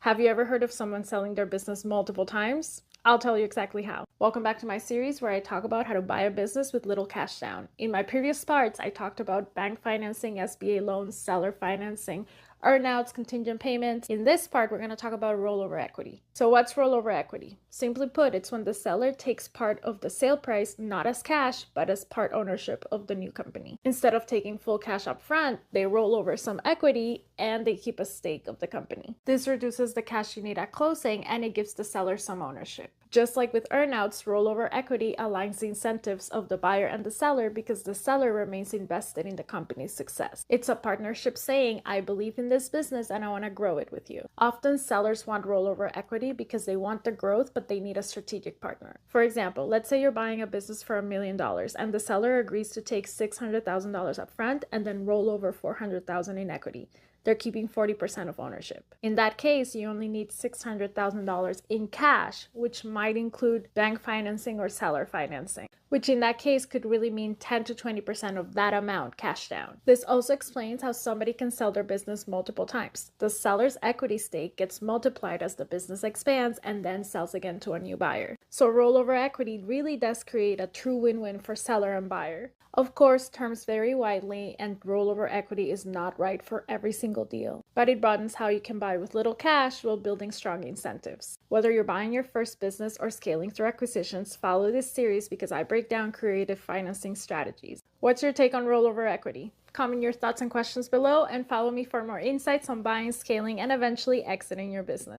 Have you ever heard of someone selling their business multiple times? I'll tell you exactly how. Welcome back to my series where I talk about how to buy a business with little cash down. In my previous parts, I talked about bank financing, SBA loans, seller financing, earnouts, contingent payments. In this part, we're going to talk about rollover equity. So what's rollover equity? Simply put, it's when the seller takes part of the sale price not as cash, but as part ownership of the new company. Instead of taking full cash up front, they roll over some equity and they keep a stake of the company. This reduces the cash you need at closing and it gives the seller some ownership. Just like with earnouts, rollover equity aligns the incentives of the buyer and the seller because the seller remains invested in the company's success. It's a partnership saying, I believe in this business and I want to grow it with you. Often sellers want rollover equity because they want the growth, but they need a strategic partner. For example, let's say you're buying a business for $1 million and the seller agrees to take $600,000 up front and then roll over $400,000 in equity. They're keeping 40% of ownership. In that case, you only need $600,000 in cash, which might include bank financing or seller financing, which in that case could really mean 10 to 20% of that amount cash down. This also explains how somebody can sell their business multiple times. The seller's equity stake gets multiplied as the business expands and then sells again to a new buyer. So rollover equity really does create a true win-win for seller and buyer. Of course, terms vary widely and rollover equity is not right for every single deal, but it broadens how you can buy with little cash while building strong incentives. Whether you're buying your first business or scaling through acquisitions, follow this series because I break down creative financing strategies. What's your take on rollover equity? Comment your thoughts and questions below and follow me for more insights on buying, scaling, and eventually exiting your business.